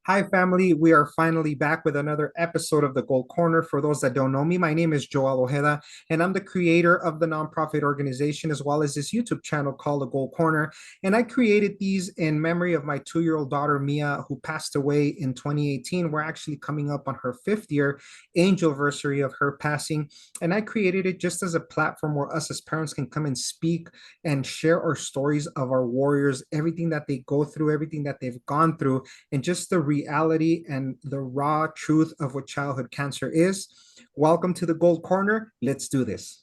Hi, family. We are finally back with another episode of the Gold Corner. For those that don't know me, my name is Joel Ojeda, and I'm the creator of the nonprofit organization as well as this YouTube channel called the Gold Corner. And I created these in memory of my 2-year-old daughter, Mia, who passed away in 2018. We're actually coming up on her fifth year anniversary of her passing. And I created it just as a platform where us as parents can come and speak and share our stories of our warriors, everything that they go through, everything that they've gone through, and just the reality and the raw truth of what childhood cancer is. Welcome to the Gold Corner. Let's do this.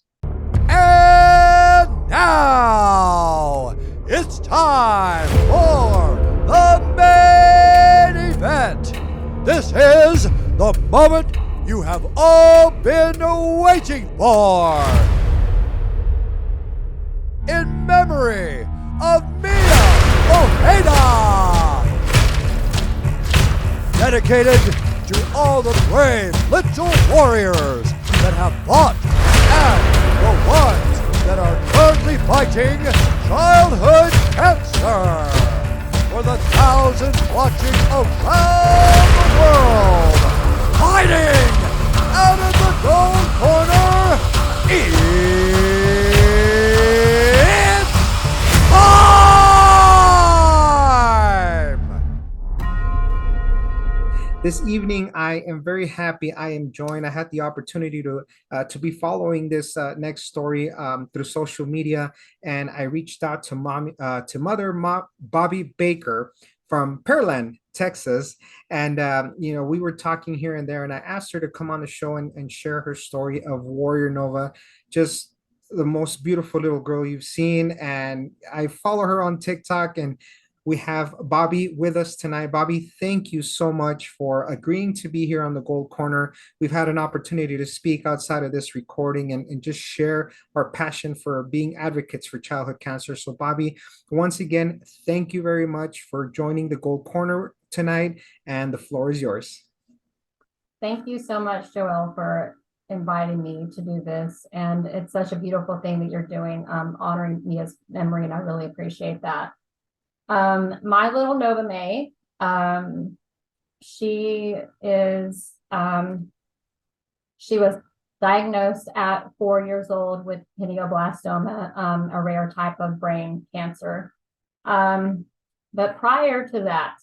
And now it's time for the main event. This is the moment you have all been waiting for. In memory of Mia Ojeda. Dedicated to all the brave little warriors that have fought and the ones that are currently fighting childhood cancer. For the thousands watching around the world, fighting out of the Gold Corner, it's time! This evening, I am very happy. I am joined. I had the opportunity to be following this next story through social media, and I reached out to Bobbie Baker from Pearland, Texas, and we were talking here and there, and I asked her to come on the show and share her story of Warrior Nova, just the most beautiful little girl you've seen. And I follow her on TikTok, and we have Bobbie with us tonight. Bobbie, thank you so much for agreeing to be here on the Gold Corner. We've had an opportunity to speak outside of this recording and just share our passion for being advocates for childhood cancer. So, Bobbie, once again, thank you very much for joining the Gold Corner tonight, and the floor is yours. Thank you so much, Joelle, for inviting me to do this. And it's such a beautiful thing that you're doing, honoring Mia's memory, and I really appreciate that. My little Nova May, she was diagnosed at 4 years old with Pineoblastoma, a rare type of brain cancer. But prior to that,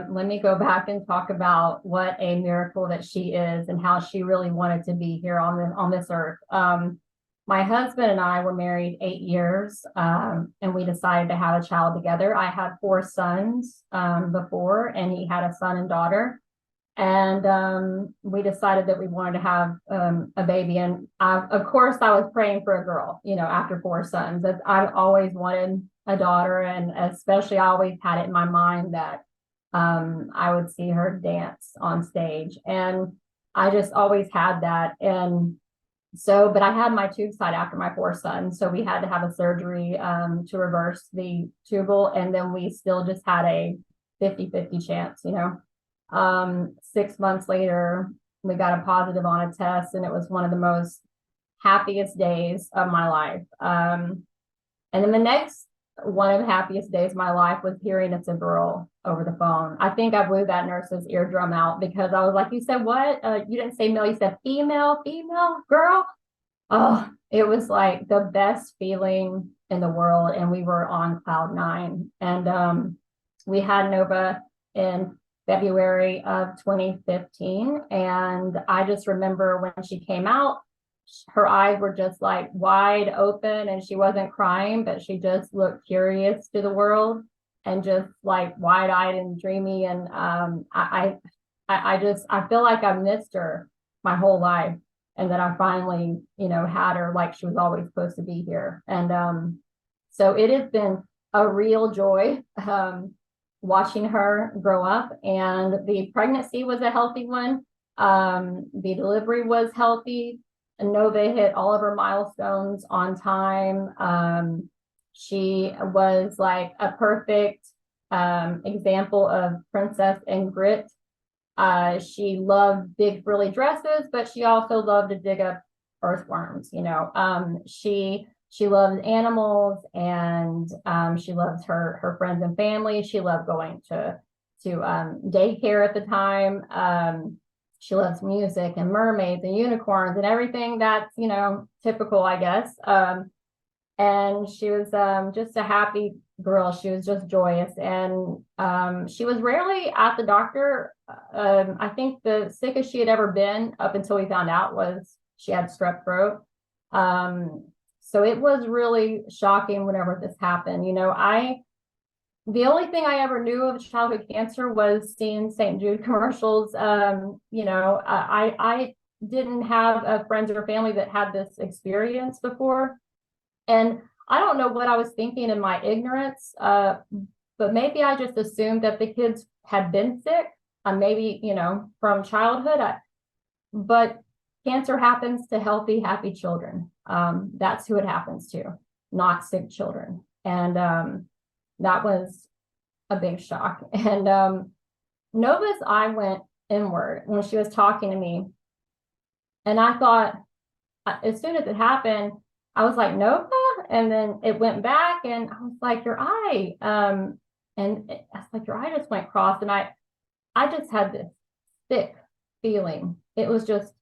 let me go back and talk about what a miracle that she is and how she really wanted to be here on this earth. My husband and I were married 8 years, and we decided to have a child together. I had 4 sons before, and he had a son and daughter. And we decided that we wanted to have a baby. And of course, I was praying for a girl, after 4 sons. I always wanted a daughter, and especially I always had it in my mind that I would see her dance on stage. And I just always had that. But I had my tube side after my 4 sons, so we had to have a surgery to reverse the tubal, and then we still just had a 50-50 chance, 6 months later, we got a positive on a test, and it was one of the most happiest days of my life. And then the next one of the happiest days of my life was hearing it's a girl over the phone. I think I blew that nurse's eardrum out, because I was like, you said what? You didn't say male, you said female, girl. Oh, it was like the best feeling in the world. And we were on cloud 9. And we had Nova in February of 2015. And I just remember when she came out, her eyes were just like wide open, and she wasn't crying, but she just looked curious to the world and just like wide-eyed and dreamy. And I feel like I missed her my whole life, and that I finally, had her like she was always supposed to be here. And so it has been a real joy watching her grow up. And the pregnancy was a healthy one. The delivery was healthy. And Nova hit all of her milestones on time. She was like a perfect example of princess and grit. She loved big frilly dresses, but she also loved to dig up earthworms. She loved animals, and she loved her friends and family. She loved going to daycare at the time. She loves music and mermaids and unicorns and everything that's, typical, I guess. And she was just a happy girl. She was just joyous. And she was rarely at the doctor. I think the sickest she had ever been up until we found out was she had strep throat. So it was really shocking whenever this happened. The only thing I ever knew of childhood cancer was seeing St. Jude commercials. I didn't have friends or family that had this experience before. And I don't know what I was thinking in my ignorance, but maybe I just assumed that the kids had been sick, maybe, from childhood. But cancer happens to healthy, happy children. That's who it happens to, not sick children. And that was a big shock. And Nova's eye went inward when she was talking to me. And I thought, as soon as it happened, I was like, Nova? And then it went back and I was like, your eye. I was like, your eye just went cross. And I just had this sick feeling. It was just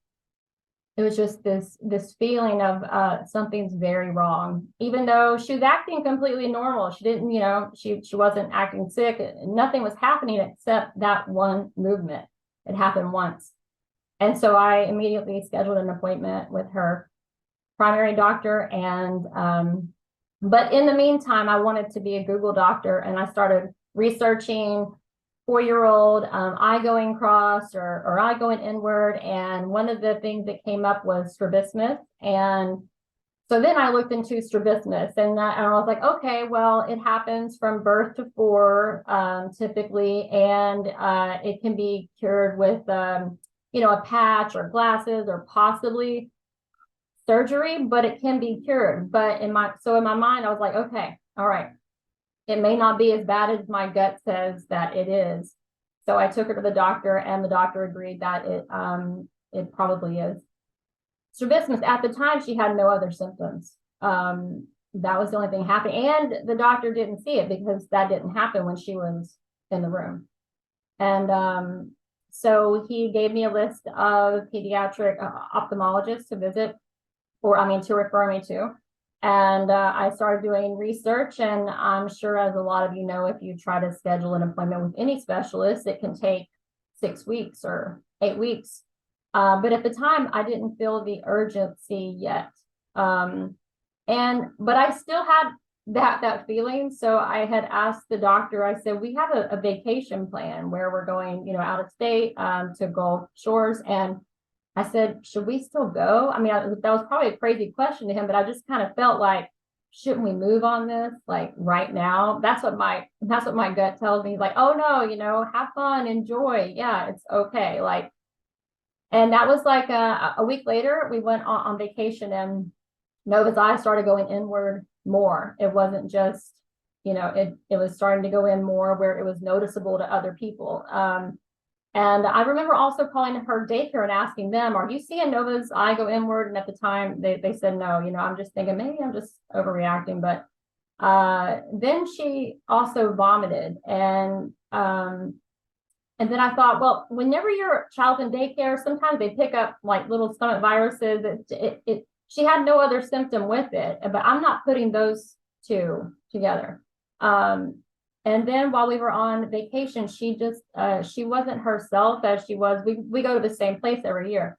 this feeling of something's very wrong, even though she was acting completely normal. She didn't, she wasn't acting sick. Nothing was happening except that one movement. It happened once. And so I immediately scheduled an appointment with her primary doctor. And but in the meantime, I wanted to be a Google doctor, and I started researching 4-year-old eye going cross or eye going inward. And one of the things that came up was strabismus. And so then I looked into strabismus, and I was like, okay, well, it happens from birth to 4 typically, and it can be cured with a patch or glasses or possibly surgery, but it can be cured. But in my mind, I was like, okay, all right, it may not be as bad as my gut says that it is. So I took her to the doctor, and the doctor agreed that it probably is strabismus. At the time, she had no other symptoms. That was the only thing happening, and the doctor didn't see it because that didn't happen when she was in the room. And so he gave me a list of pediatric ophthalmologists to visit, to refer me to. And I started doing research, and I'm sure, as a lot of you know, if you try to schedule an appointment with any specialist, it can take 6 weeks or 8 weeks. But at the time, I didn't feel the urgency yet. But I still had that feeling. So I had asked the doctor, I said, we have a vacation plan where we're going, out of state to Gulf Shores. And I said, should we still go? That was probably a crazy question to him, but I just kind of felt like, shouldn't we move on this like right now? That's what my gut tells me. Like, oh no, have fun, enjoy. Yeah, it's okay. And that was like a week later, we went on vacation, and Nova's eye started going inward more. It wasn't just, it was starting to go in more where it was noticeable to other people. And I remember also calling her daycare and asking them, are you seeing Nova's eye go inward? And at the time they said no. I'm just thinking maybe I'm just overreacting. But then she also vomited. And then I thought, well, whenever your child's in daycare, sometimes they pick up like little stomach viruses. She had no other symptom with it, but I'm not putting those two together. And then while we were on vacation, she just, she wasn't herself as she was. We go to the same place every year.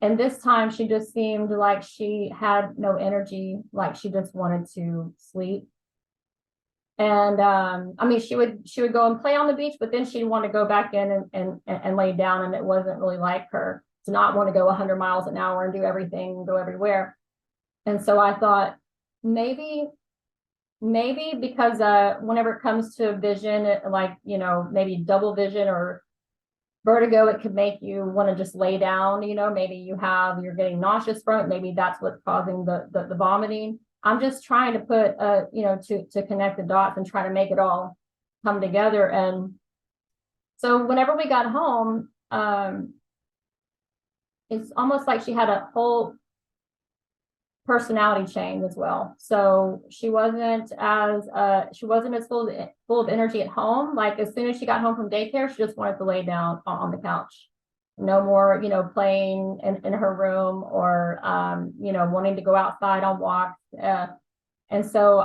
And this time she just seemed like she had no energy, like she just wanted to sleep. And she would go and play on the beach, but then she'd want to go back in and lay down. And it wasn't really like her to not want to go 100 miles an hour and do everything and go everywhere. And so I thought maybe because whenever it comes to vision, maybe double vision or vertigo, it could make you want to just lay down. Maybe you're getting nauseous from it. Maybe that's what's causing the vomiting. I'm just trying to put to connect the dots and try to make it all come together. And so whenever we got home, it's almost like she had a whole personality change as well. So she wasn't as full of energy at home. Like as soon as she got home from daycare, she just wanted to lay down on the couch. No more, playing in her room or wanting to go outside on walks. And so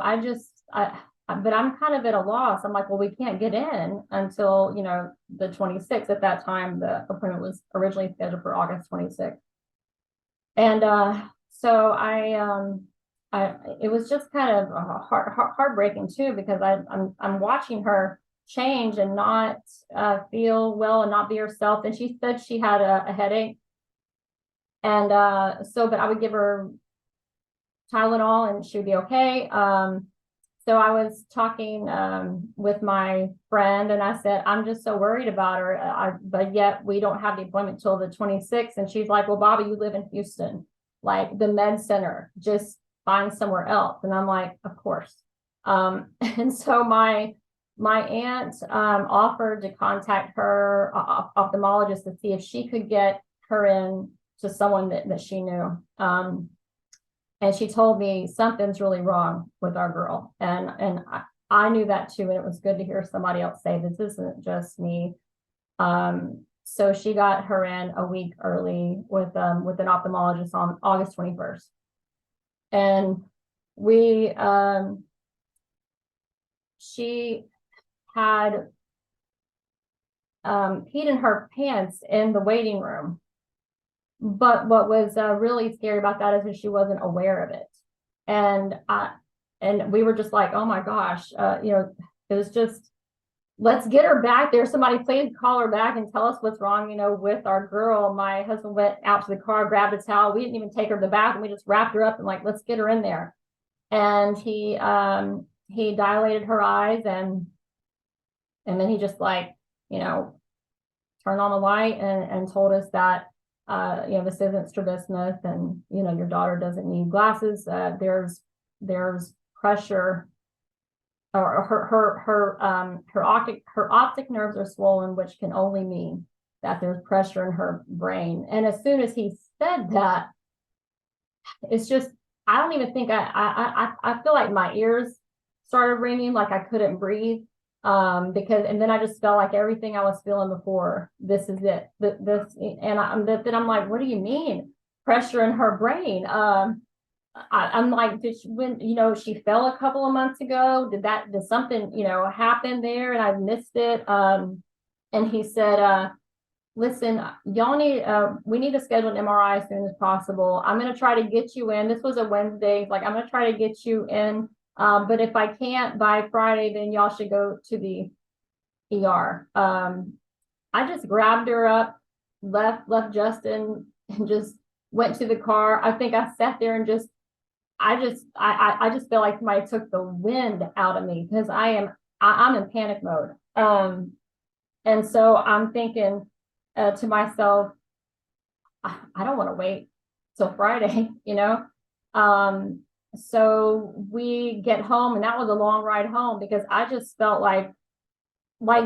but I'm kind of at a loss. I'm like, well, we can't get in until, the 26th. At that time, the appointment was originally scheduled for August 26th. And so it was just kind of heartbreaking too, because I'm watching her change and not feel well and not be herself. And she said she had a headache. And but I would give her Tylenol and she would be okay. So I was talking with my friend and I said, I'm just so worried about her. But yet we don't have the appointment till the 26th. And she's like, well, Bobbie, you live in Houston, like the med center, just find somewhere else. And I'm like, of course. And so my aunt offered to contact her ophthalmologist to see if she could get her in to someone that she knew. And she told me something's really wrong with our girl. And I knew that too. And it was good to hear somebody else say, this isn't just me. So she got her in a week early with an ophthalmologist on August 21st. And she had peed in her pants in the waiting room. But what was really scary about that is that she wasn't aware of it. And we were just like, oh my gosh, it was just, let's get her back there. Somebody please call her back and tell us what's wrong, with our girl. My husband went out to the car, grabbed a towel. We didn't even take her to the bathroom. We just wrapped her up and like, let's get her in there. And he dilated her eyes and then he just like, turned on the light and told us that this isn't strabismus and, your daughter doesn't need glasses. There's pressure or her optic nerves are swollen, which can only mean that there's pressure in her brain. And as soon as he said that, it's just, I don't even think I feel like my ears started ringing, like I couldn't breathe. And then I just felt like everything I was feeling before, this is it. Then I'm like, what do you mean pressure in her brain? I'm like, she fell a couple of months ago. Did something, happen there and I missed it? And he said, listen, we need to schedule an MRI as soon as possible. I'm going to try to get you in. This was a Wednesday. Like, I'm going to try to get you in. But if I can't by Friday, then y'all should go to the ER. I just grabbed her up, left Justin and just went to the car. I think I sat there and I just feel like somebody took the wind out of me because I'm in panic mode. And so I'm thinking to myself, I don't want to wait till Friday, So we get home and that was a long ride home because I just felt like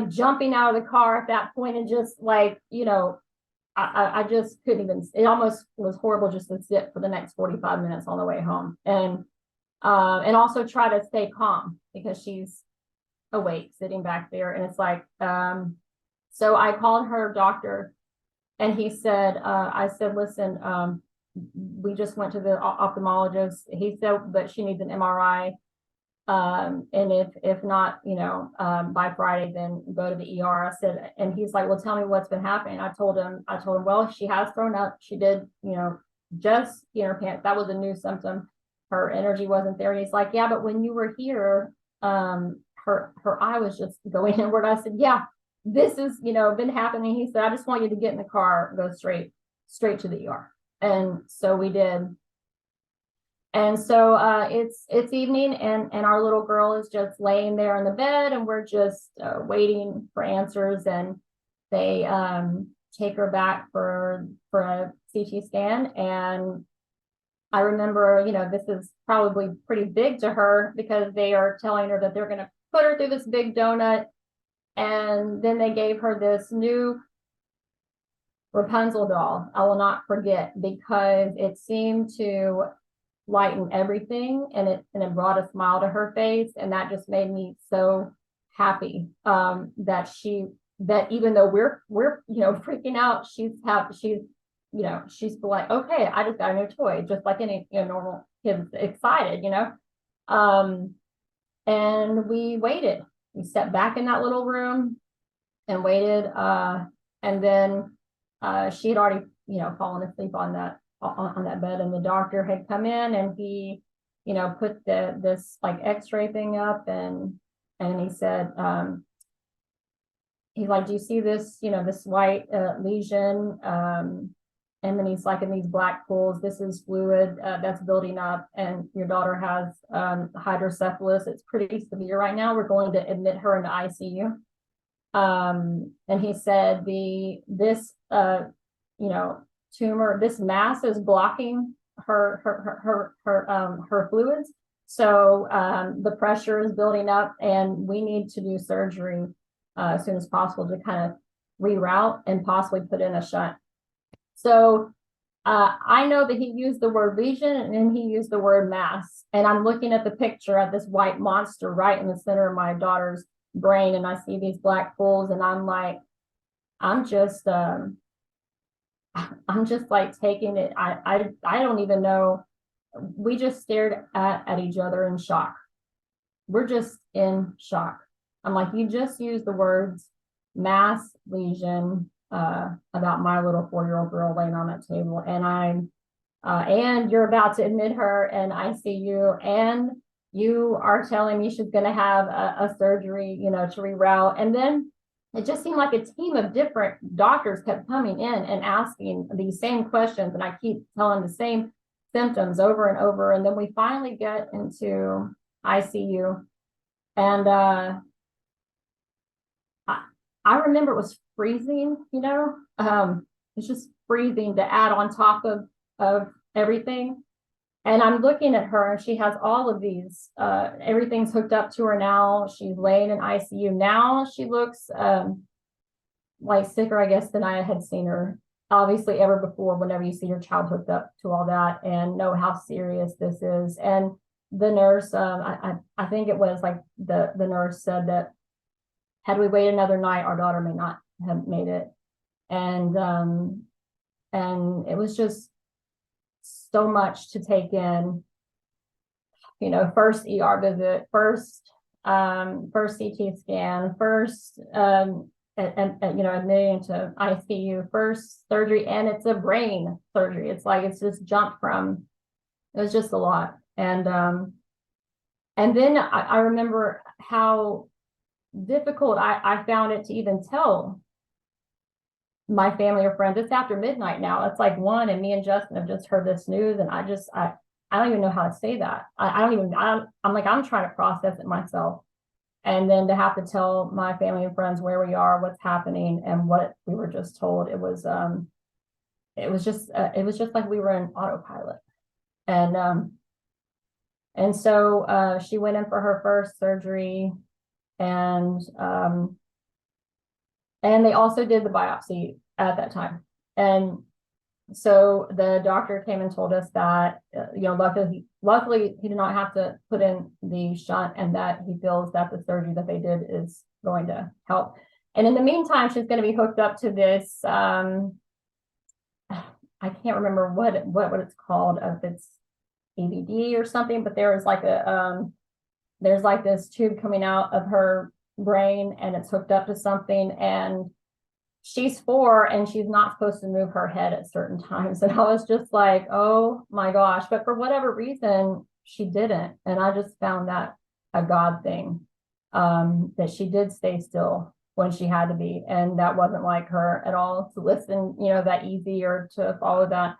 jumping out of the car at that point and just like, I just couldn't even, it almost was horrible just to sit for the next 45 minutes on the way home and also try to stay calm because she's awake sitting back there. And it's like, so I called her doctor and he said, I said, listen, we just went to the ophthalmologist. He said that she needs an MRI. And if not, by Friday, then go to the ER. I said, and he's like, well, tell me what's been happening. I told him, well, she has thrown up. She did, just in her pants. That was a new symptom. Her energy wasn't there. And he's like, yeah, but when you were here, her eye was just going inward. I said, yeah, this is, been happening. He said, I just want you to get in the car, go straight to the ER. And so we did. And so it's evening and our little girl is just laying there in the bed and we're just waiting for answers. And they take her back for a CT scan. And I remember, this is probably pretty big to her because they are telling her that they're going to put her through this big donut. And then they gave her this new Rapunzel doll. I will not forget because it seemed to lighten everything, and it brought a smile to her face, and that just made me so happy, that even though we're freaking out, she's like, okay, I just got a new toy, just like any normal kid's excited. And we waited. We stepped back in that little room and waited. And then she had already, fallen asleep on that bed, and the doctor had come in, and he, put this like X-ray thing up, and he said, he's like, do you see this, this white lesion? And then he's like, in these black pools, this is fluid that's building up, and your daughter has hydrocephalus. It's pretty severe right now. We're going to admit her into ICU. And he said this tumor, this mass is blocking her fluids. So the pressure is building up, and we need to do surgery as soon as possible to kind of reroute and possibly put in a shunt. So I know that he used the word lesion, and then he used the word mass. And I'm looking at the picture of this white monster right in the center of my daughter's brain, and I see these black pools, and I'm like, I'm just like taking it. I don't even know. We just stared at each other in shock. We're just in shock. I'm like, you just used the words mass lesion about my little 4-year-old girl laying on that table, and and you're about to admit her in ICU, and you are telling me she's going to have a surgery, to reroute. And then it just seemed like a team of different doctors kept coming in and asking these same questions, and I keep telling the same symptoms over and over. And then we finally get into ICU, and I remember it was freezing, it's just freezing to add on top of everything. And I'm looking at her, and she has all of these, everything's hooked up to her now. She's laying in ICU. Now she looks like sicker, I guess, than I had seen her obviously ever before, whenever you see your child hooked up to all that and know how serious this is. And the nurse, I think it was like the nurse said that had we waited another night, our daughter may not have made it. And it was just so much to take in, first ER visit, first CT scan, first, admitting to ICU, first surgery, and it's a brain surgery. It's like, it's just jumped from, it was just a lot. And then I remember how difficult I found it to even tell my family or friends. It's after midnight now. It's like 1, and me and Justin have just heard this news, and I don't even know how to say that. I'm trying to process it myself. And then to have to tell my family and friends where we are, what's happening, and what we were just told, it was just like we were in autopilot. And so she went in for her first surgery, and they also did the biopsy at that time. And so the doctor came and told us that, luckily he did not have to put in the shunt, and that he feels that the surgery that they did is going to help. And in the meantime, she's going to be hooked up to this, I can't remember what it's called, if it's EVD or something, but there's like this tube coming out of her brain, and it's hooked up to something, and she's 4 and she's not supposed to move her head at certain times. And I was just like, oh my gosh. But for whatever reason, she didn't. And I just found that a God thing, that she did stay still when she had to be. And that wasn't like her at all to listen, that easy, or to follow that.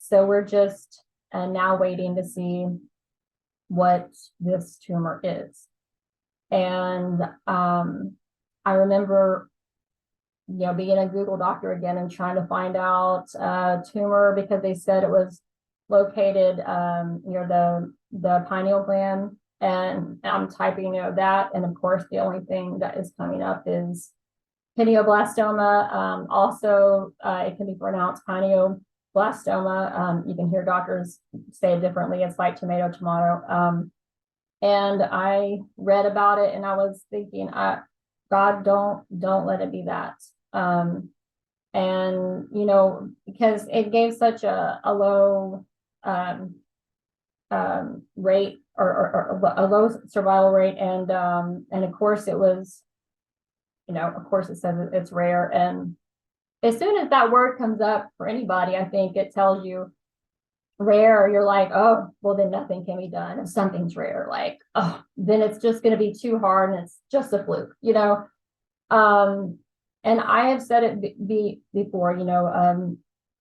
So we're just now waiting to see what this tumor is. And I remember, being a Google doctor again and trying to find out tumor, because they said it was located near the pineal gland. And I'm typing, that. And of course, the only thing that is coming up is pineoblastoma. Also, it can be pronounced pineoblastoma. Pineoblastoma. You can hear doctors say it differently. It's like tomato, tomato. And I read about it, and I was thinking, God, don't let it be that. And because it gave such a low rate or a low survival rate, and of course it was, of course it says it's rare, and as soon as that word comes up for anybody, I think it tells you rare, you're like, oh, well, then nothing can be done. If something's rare, like, oh, then it's just going to be too hard and it's just a fluke, and I have said it before,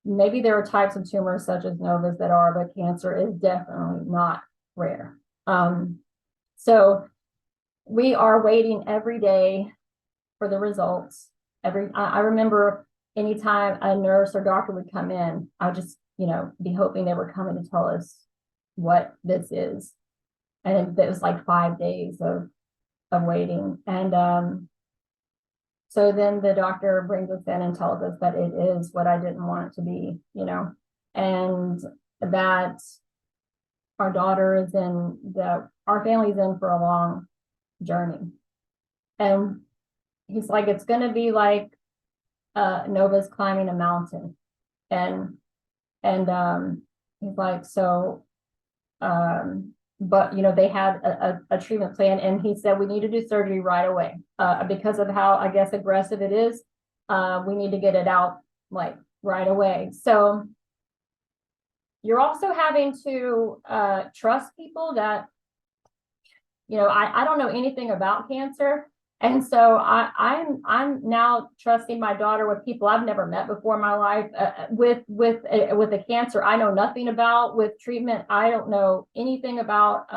maybe there are types of tumors such as novas that are, but cancer is definitely not rare. So we are waiting every day for the results. I remember anytime a nurse or doctor would come in, I just, be hoping they were coming to tell us what this is. And it was like 5 days of waiting. And so then the doctor brings us in and tells us that it is what I didn't want it to be, and that our daughter is our family's in for a long journey. And he's like, it's going to be like Nova's climbing a mountain. And he's like, so, but they had a treatment plan, and he said we need to do surgery right away because of how, I guess, aggressive it is. We need to get it out like right away. So you're also having to trust people that, I don't know anything about cancer. And so I'm now trusting my daughter with people I've never met before in my life, with a cancer I know nothing about, with treatment I don't know anything about,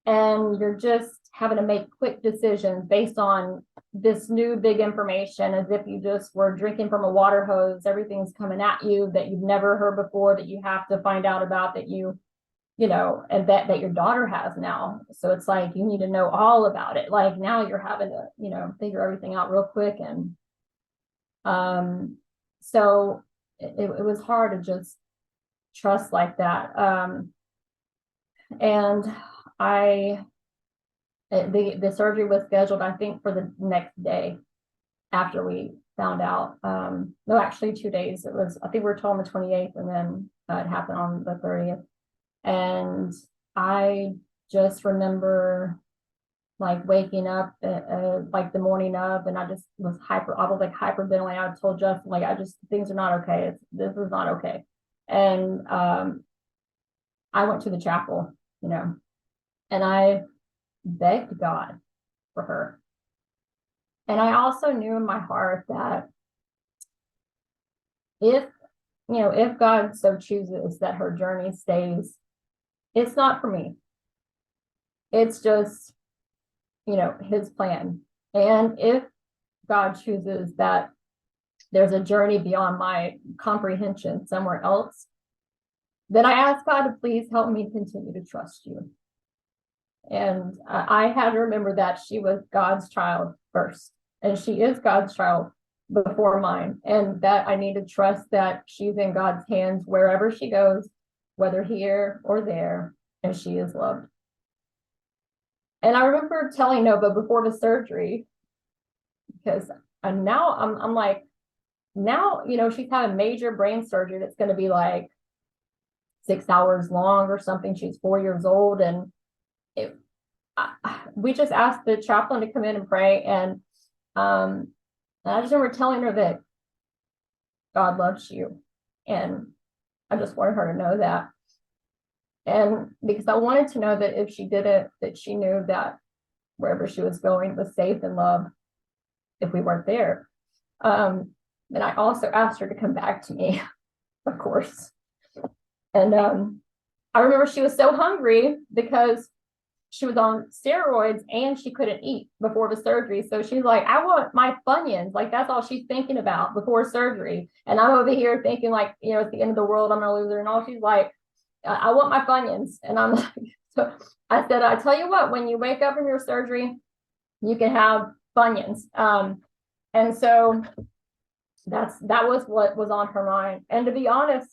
and you're just having to make quick decisions based on this new big information, as if you just were drinking from a water hose. Everything's coming at you that you've never heard before, that you have to find out about, that and that your daughter has now. So it's like, you need to know all about it. Like now you're having to, figure everything out real quick. And so it was hard to just trust like that. And the surgery was scheduled, I think, for the next day after we found out. No, actually 2 days. It was, I think we were told on the 28th, and then it happened on the 30th. And I just remember like waking up like the morning of, and I was like hyperventilating. I told Justin, like, things are not okay. This is not okay. And I went to the chapel, and I begged God for her. And I also knew in my heart that if God so chooses that her journey stays, it's not for me. It's just, his plan. And if God chooses that there's a journey beyond my comprehension somewhere else, then I ask God to please help me continue to trust you. And I had to remember that she was God's child first, and she is God's child before mine, and that I need to trust that she's in God's hands wherever she goes, whether here or there, and she is loved. And I remember telling Nova before the surgery, because now I'm like, now, she's having major brain surgery that's going to be like 6 hours long or something. She's 4 years old, and we just asked the chaplain to come in and pray, and I just remember telling her that God loves you, and I just wanted her to know that. And because I wanted to know that if she did it, that she knew that wherever she was going was safe and loved if we weren't there. And I also asked her to come back to me, of course. And I remember she was so hungry because she was on steroids and she couldn't eat before the surgery. So she's like, I want my Funyuns. Like, that's all she's thinking about before surgery. And I'm over here thinking like, it's the end of the world. I'm going to lose her. And all she's like, I want my Funyuns. And I'm like, so I said, I tell you what, when you wake up from your surgery, you can have Funyuns. And so that was what was on her mind. And to be honest,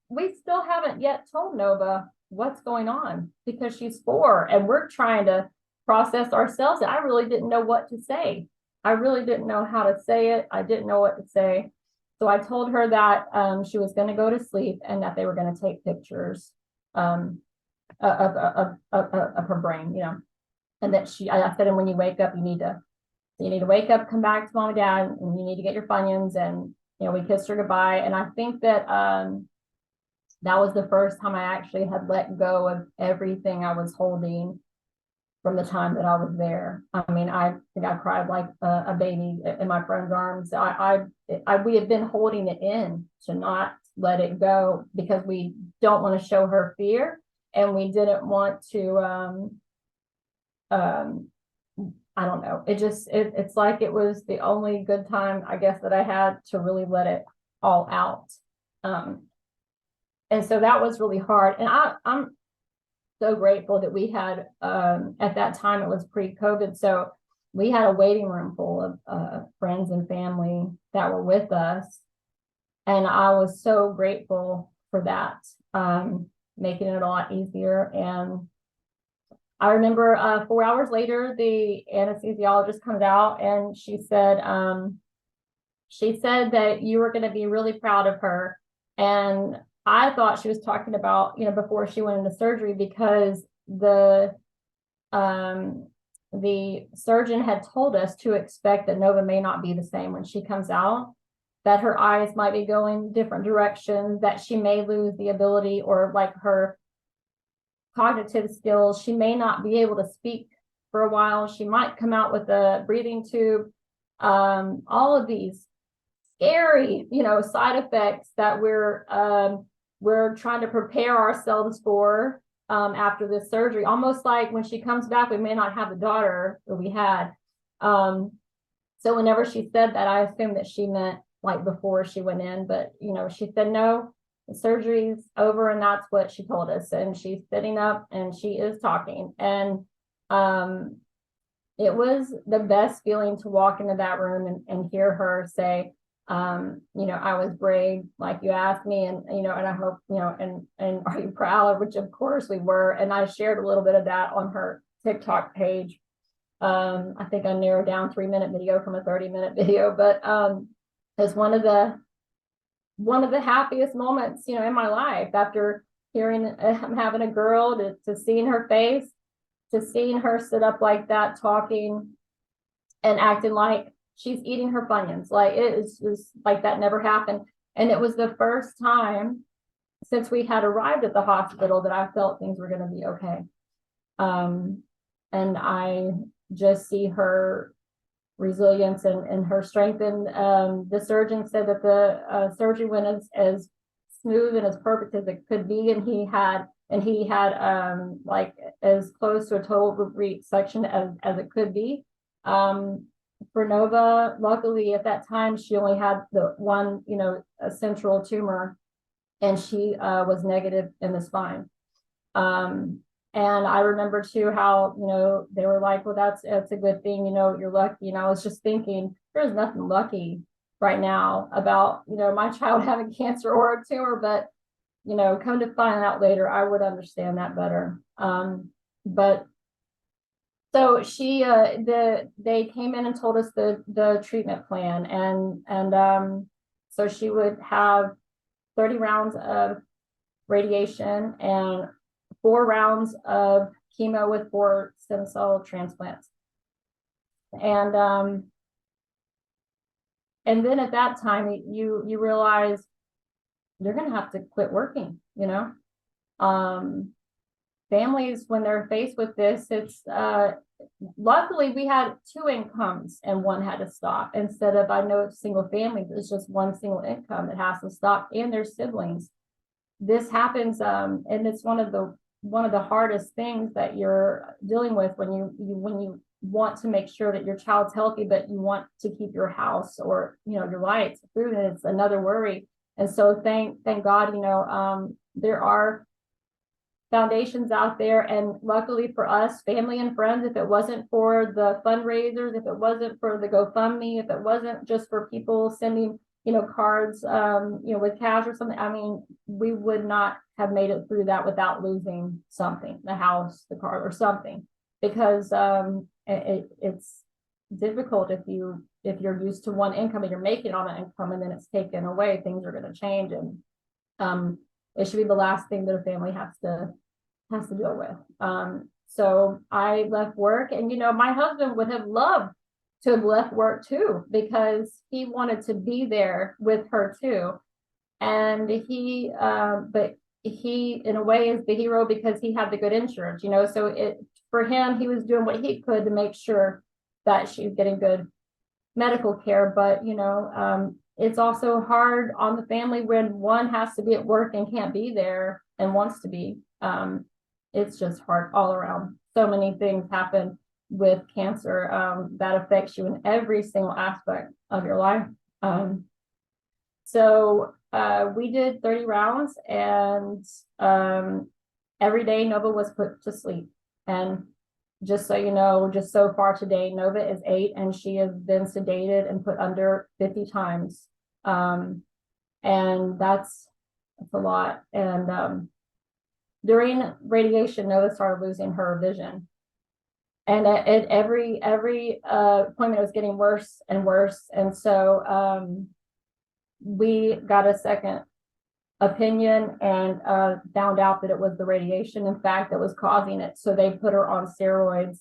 we still haven't yet told Nova what's going on, because she's 4 and we're trying to process ourselves. I really didn't know what to say. I really didn't know how to say it. I didn't know what to say. So I told her that she was going to go to sleep and that they were going to take pictures of her brain, you know, and that I said, and when you wake up, you need to wake up, come back to mom and dad, and you need to get your Funyuns. And, you know, we kissed her goodbye. And I think that that was the first time I actually had let go of everything I was holding from the time that I was there. I mean, I think I cried like a baby in my friend's arms. We had been holding it in to not let it go, because we don't want to show her fear, and we didn't want to I don't know. It's like it was the only good time, I guess, that I had to really let it all out. And so that was really hard. And I'm so grateful that we had, at that time, it was pre-COVID. So we had a waiting room full of friends and family that were with us. And I was so grateful for that, making it a lot easier. And I remember 4 hours later, the anesthesiologist comes out and she said that you were going to be really proud of her. And I thought she was talking about, you know, before she went into surgery, because the surgeon had told us to expect that Nova may not be the same when she comes out, that her eyes might be going different directions, that she may lose the ability, or like her cognitive skills, she may not be able to speak for a while. She might come out with a breathing tube. All of these scary, you know, side effects that we're trying to prepare ourselves for after this surgery. Almost like when she comes back, we may not have the daughter that we had. So whenever she said that, I assumed that she meant like before she went in, but you know, she said no, the surgery's over, and that's what she told us. And she's sitting up and she is talking. And it was the best feeling to walk into that room and hear her say, you know, I was brave, like you asked me, and you know, and I hope, you know, and are you proud? Which of course we were. And I shared a little bit of that on her TikTok page. I think I narrowed down 3-minute video from a 30-minute video, but it's one of the happiest moments, you know, in my life, after hearing I'm having a girl, to seeing her face, to seeing her sit up like that, talking and acting like she's eating her Funyuns. Like it is just like that never happened. And it was the first time since we had arrived at the hospital that I felt things were going to be okay. And I just see her resilience and her strength. And the surgeon said that the surgery went as smooth and as perfect as it could be. And he had like as close to a total resection as it could be. For Nova, luckily at that time, she only had the one, you know, a central tumor, and she was negative in the spine. And I remember too how, you know, they were like, well, that's a good thing, you know, you're lucky. And I was just thinking, there's nothing lucky right now about, you know, my child having cancer or a tumor, but, you know, come to find out later, I would understand that better. But so they came in and told us the treatment plan, and so she would have 30 rounds of radiation and 4 rounds of chemo with 4 stem cell transplants. And then at that time, you realize you're going to have to quit working, you know. Families, when they're faced with this, it's luckily we had 2 incomes and one had to stop, instead of, I know single families, it's just one single income that has to stop, and their siblings. This happens, and it's one of the hardest things that you're dealing with when you want to make sure that your child's healthy, but you want to keep your house, or, you know, your lights, food, and it's another worry. And so thank God, you know, there are foundations out there. And luckily for us, family and friends, if it wasn't for the fundraisers, if it wasn't for the GoFundMe, if it wasn't just for people sending, cards, with cash or something, I mean, we would not have made it through that without losing something, the house, the car, or something, because it's difficult if you're used to one income and you're making on an income and then it's taken away, things are going to change. And it should be the last thing that a family has to deal with. So I left work, and my husband would have loved to have left work too, because he wanted to be there with her too. And but he in a way is the hero because he had the good insurance, so for him, he was doing what he could to make sure that she's getting good medical care. But it's also hard on the family when one has to be at work and can't be there and wants to be. It's just hard all around. So many things happen with cancer that affects you in every single aspect of your life. So we did 30 rounds, and every day Nova was put to sleep. And just so you know, just so far today, Nova is 8, and she has been sedated and put under 50 times. And that's a lot. And during radiation, Nova started losing her vision. And at every appointment, it was getting worse and worse. And so we got a second opinion and found out that it was the radiation, in fact, that was causing it. So they put her on steroids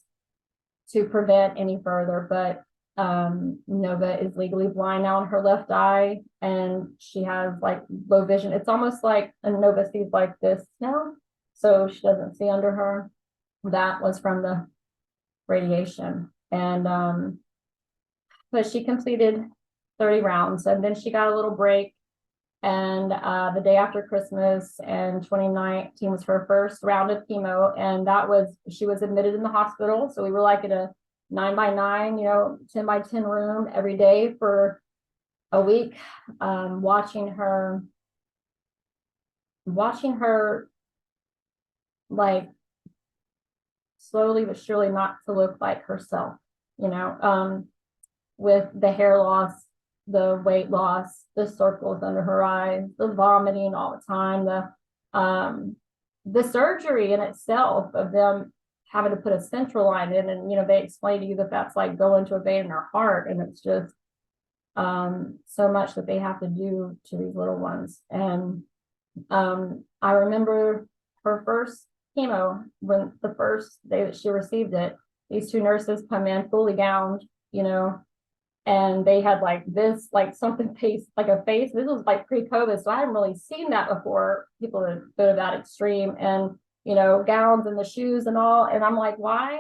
to prevent any further. But Nova is legally blind now in her left eye, and she has like low vision. It's almost like Nova sees like this now, so she doesn't see under her. That was from the radiation. And but she completed 30 rounds, and then she got a little break. And the day after Christmas and 2019 was her first round of chemo, and she was admitted in the hospital. So we were like in a 9x9, 10x10 room every day for a week, watching her like slowly but surely not to look like herself, with the hair loss, the weight loss, the circles under her eyes, the vomiting all the time, the surgery in itself of them having to put a central line in, and they explain to you that that's like going to a vein in her heart, and it's just so much that they have to do to these little ones. And I remember her first chemo, when the first day that she received it, these 2 nurses come in fully gowned, and they had like this, like something face, like a face. This was like pre-COVID, so I hadn't really seen that before. People that go to that extreme, and gowns and the shoes and all. And I'm like, why?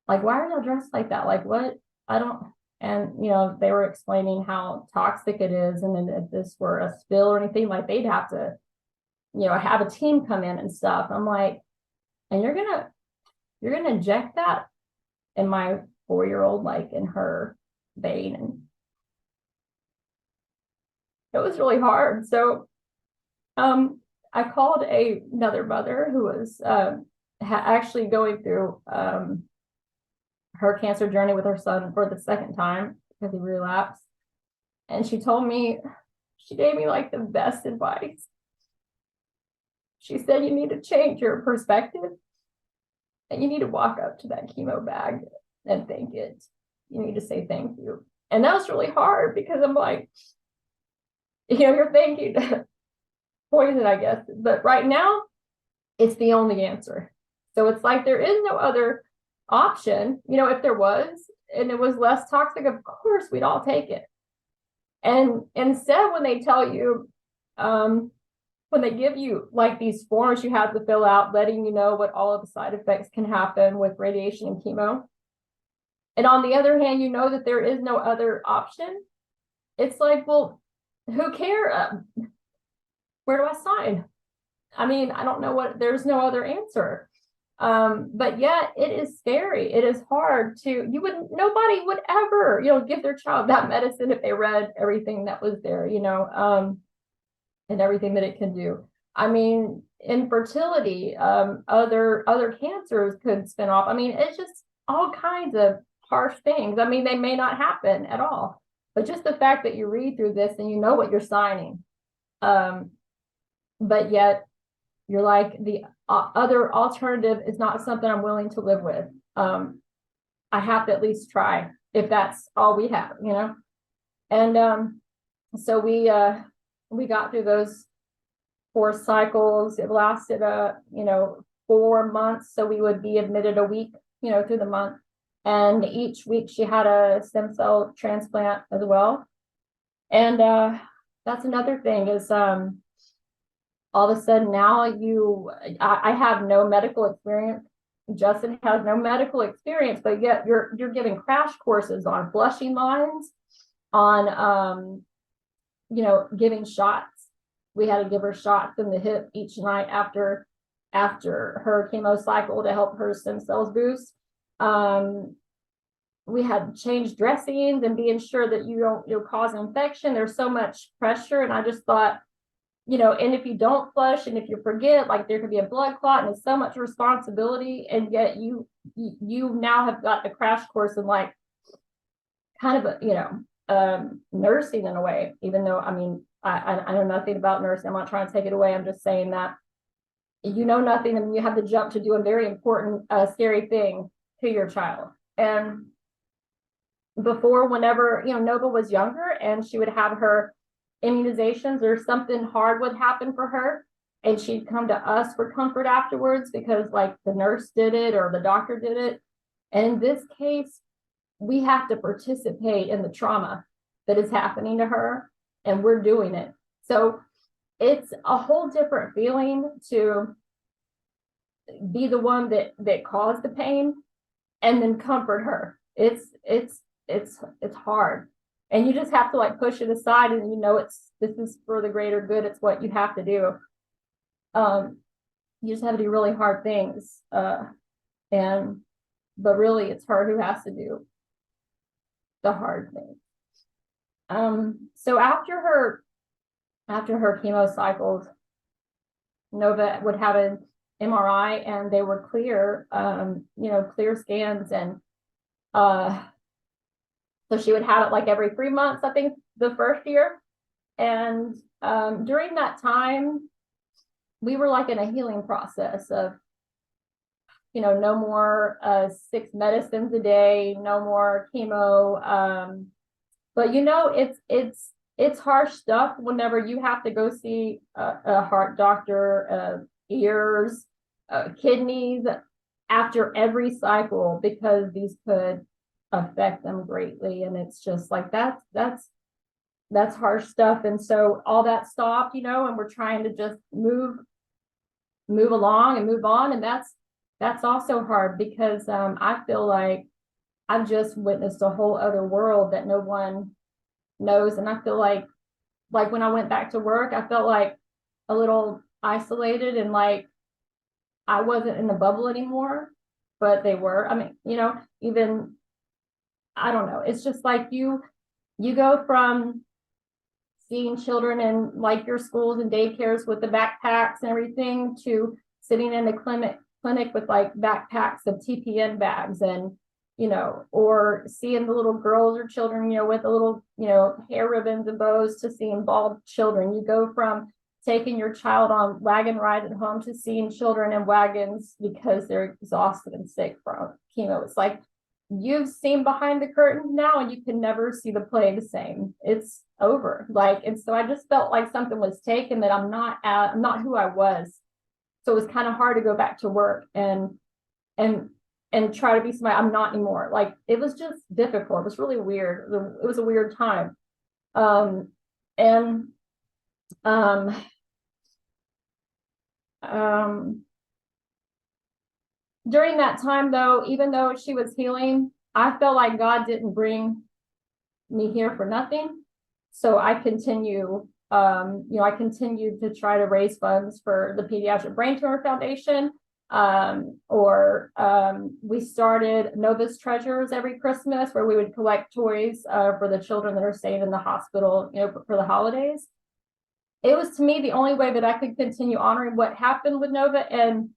Like, why are y'all dressed like that? Like, what? I don't. And they were explaining how toxic it is, and then if this were a spill or anything, like they'd have to, have a team come in and stuff. I'm like, and you're gonna inject that in my 4-year-old, like in her vein. And it was really hard. So I called another mother who was actually going through her cancer journey with her son for the second time because he relapsed. And she gave me like the best advice. She said, you need to change your perspective, and you need to walk up to that chemo bag and thank it. You need to say thank you. And that was really hard because I'm like, you're thanking poison, I guess. But right now, it's the only answer. So it's like there is no other option. If there was, and it was less toxic, of course, we'd all take it. And instead, when they tell you, when they give you like these forms you have to fill out, letting you know what all of the side effects can happen with radiation and chemo. And on the other hand, that there is no other option. It's like, well, who cares? Where do I sign? I mean, I don't know there's no other answer. But yet it is scary. It is hard nobody would ever, give their child that medicine if they read everything that was there, and everything that it can do. I mean, infertility, other cancers could spin off. I mean, it's just all kinds of harsh things. I mean, they may not happen at all, but just the fact that you read through this and you know what you're signing, but yet you're like, the other alternative is not something I'm willing to live with. I have to at least try if that's all we have, you know. And so we got through those 4 cycles. It lasted 4 months, so we would be admitted a week, you know, through the month, and each week she had a stem cell transplant as well. And that's another thing is all of a sudden now I have no medical experience. Justin has no medical experience, but yet you're giving crash courses on flushing lines, on giving shots. We had to give her shots in the hip each night after her chemo cycle to help her stem cells boost. We had to change dressings and being sure that you don't cause infection. There's so much pressure, and I just thought, and if you don't flush and if you forget, like, there could be a blood clot, and it's so much responsibility, and yet you now have got the crash course in, like, kind of nursing in a way, even though, I mean, I know nothing about nursing. I'm not trying to take it away. I'm just saying that you know nothing, and you have to jump to do a very important, scary thing to your child. And before, whenever, Nova was younger and she would have her immunizations or something hard would happen for her, and she'd come to us for comfort afterwards because, like, the nurse did it or the doctor did it. And in this case, we have to participate in the trauma that is happening to her, and we're doing it. So it's a whole different feeling to be the one that caused the pain and then comfort her. It's hard. And you just have to, like, push it aside, and this is for the greater good. It's what you have to do. You just have to do really hard things. But really it's her who has to do the hard things. So after her chemo cycles, Nova would have an MRI, and they were clear, clear scans. And so she would have it like every 3 months, I think, the first year. And during that time, we were like in a healing process of, no more 6 medicines a day, no more chemo. But it's harsh stuff whenever you have to go see a heart doctor, ears, kidneys after every cycle, because these could affect them greatly. And it's just like, that's harsh stuff. And so all that stopped, and we're trying to just move along and move on. And that's also hard, because I feel like I've just witnessed a whole other world that no one knows. And I feel like when I went back to work, I felt like a little isolated, and like I wasn't in the bubble anymore, but they were. I mean, even, I don't know. It's just like you go from seeing children in, like, your schools and daycares with the backpacks and everything, to sitting in the clinic with, like, backpacks of TPN bags, and or seeing the little girls or children, with the little, hair ribbons and bows, to seeing bald children. You go from taking your child on wagon ride at home to seeing children in wagons because they're exhausted and sick from chemo. It's like you've seen behind the curtains now, and you can never see the play the same. It's over. And so I just felt like something was taken, that I'm not who I was. So it was kind of hard to go back to work and try to be somebody I'm not anymore. Like, it was just difficult. It was really weird. It was a weird time. During that time, though, even though she was healing, I felt like God didn't bring me here for nothing. So I continued to try to raise funds for the Pediatric Brain Tumor Foundation. We started Nova's Treasures every Christmas, where we would collect toys for the children that are staying in the hospital, for the holidays. it was to me the only way that I could continue honoring what happened with Nova. And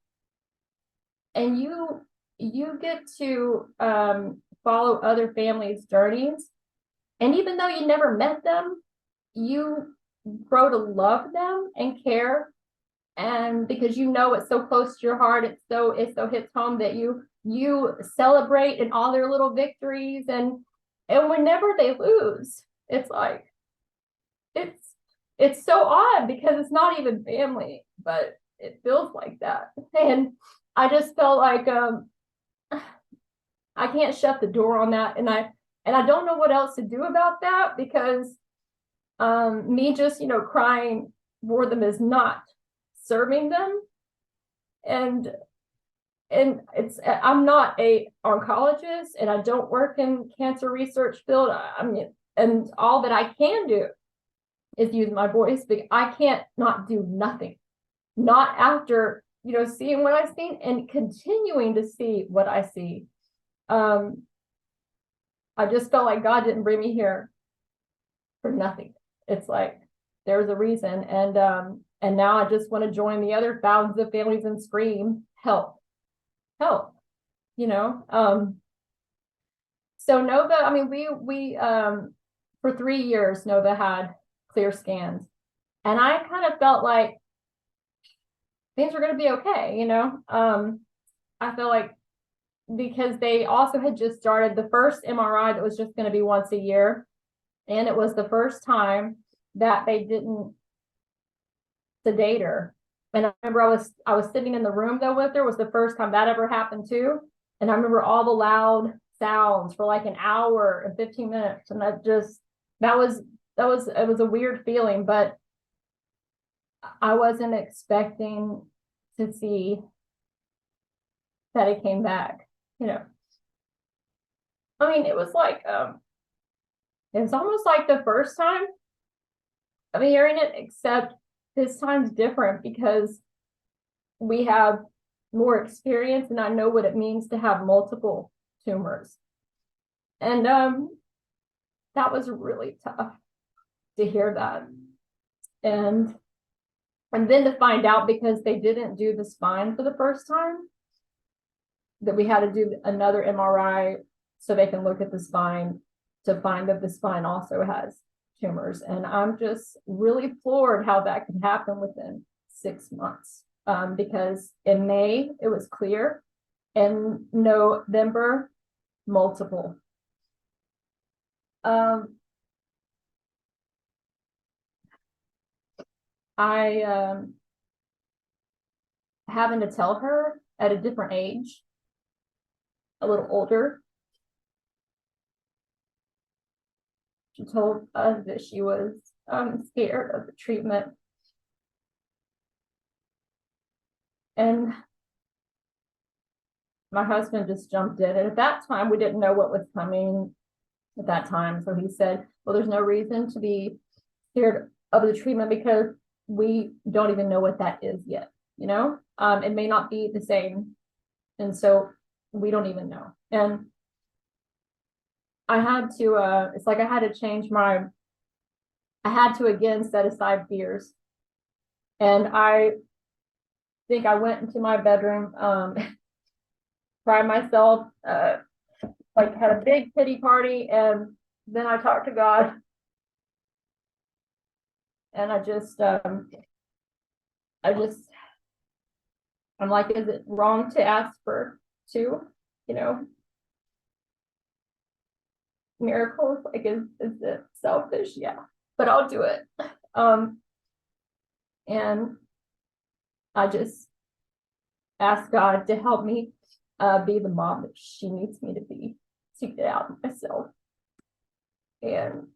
you get to follow other families' journeys. And even though you never met them, you grow to love them and care. And because you know it's so close to your heart, it so hits home that you celebrate in all their little victories. And whenever they lose, it's like it's so odd because it's not even family, but it feels like that. And I just felt like I can't shut the door on that, and I don't know what else to do about that, because me just crying for them is not serving them. And it's, I'm not a oncologist, and I don't work in cancer research field. I mean, and all that I can do is use my voice, but I can't not do nothing, not after seeing what I've seen and continuing to see what I see. I just felt like God didn't bring me here for nothing. It's like there's a reason. And now I just want to join the other thousands of families and scream, help, help, So Nova, I mean, we for 3 years, Nova had clear scans. And I kind of felt like things were going to be okay, I feel like, because they also had just started the first MRI that was just going to be once a year. And it was the first time that they didn't sedate her. And I remember I was sitting in the room though with her. It was the first time that ever happened too. And I remember all the loud sounds for like an hour and 15 minutes. And it was a weird feeling, but I wasn't expecting to see that it came back. I mean, it was like it's almost like the first time I'm hearing it, except this time's different because we have more experience, and I know what it means to have multiple tumors. And that was really tough to hear that. And then to find out, because they didn't do the spine for the first time, that we had to do another MRI so they can look at the spine to find that the spine also has tumors. And I'm just really floored how that could happen within 6 months. Because in May, it was clear. In November, multiple. I having to tell her at a different age, a little older. She told us that she was scared of the treatment. And my husband just jumped in. And at that time, we didn't know what was coming at that time. So he said, well, there's no reason to be scared of the treatment because we don't even know what that is yet. It may not be the same. And so we don't even know. And I had to, it's like I had to I had to again set aside fears. And I think I went into my bedroom, cried myself, like had a big pity party, and then I talked to God. And I'm like, is it wrong to ask for two, miracles? Like, is it selfish? Yeah, but I'll do it. And I just ask God to help me be the mom that she needs me to be, to get out of myself. And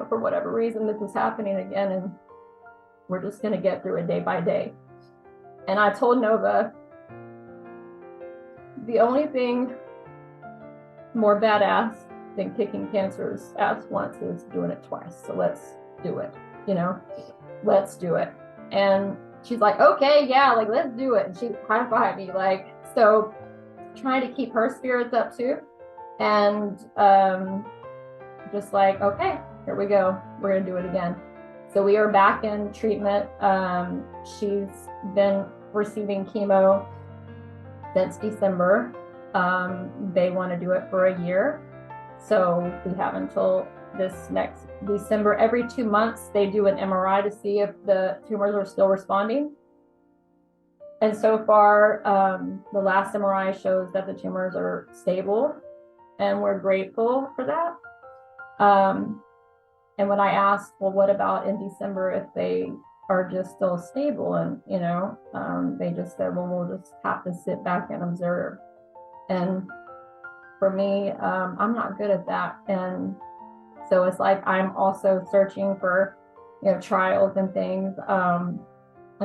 for whatever reason, this is happening again, and we're just going to get through it day by day. And I told Nova, the only thing more badass than kicking cancer's ass once is doing it twice. So let's do it, let's do it. And she's like, okay, yeah, like, let's do it. And she high-fived me, like, so trying to keep her spirits up too. And just like, okay, here we go. We're going to do it again. So we are back in treatment. She's been receiving chemo since December. They want to do it for a year. So we have until this next December. Every 2 months, they do an MRI to see if the tumors are still responding. And so far, the last MRI shows that the tumors are stable, and we're grateful for that. And when I asked, well, what about in December if they are just still stable? And, they just said, well, we'll just have to sit back and observe. And for me, I'm not good at that. And so it's like I'm also searching for, trials and things, and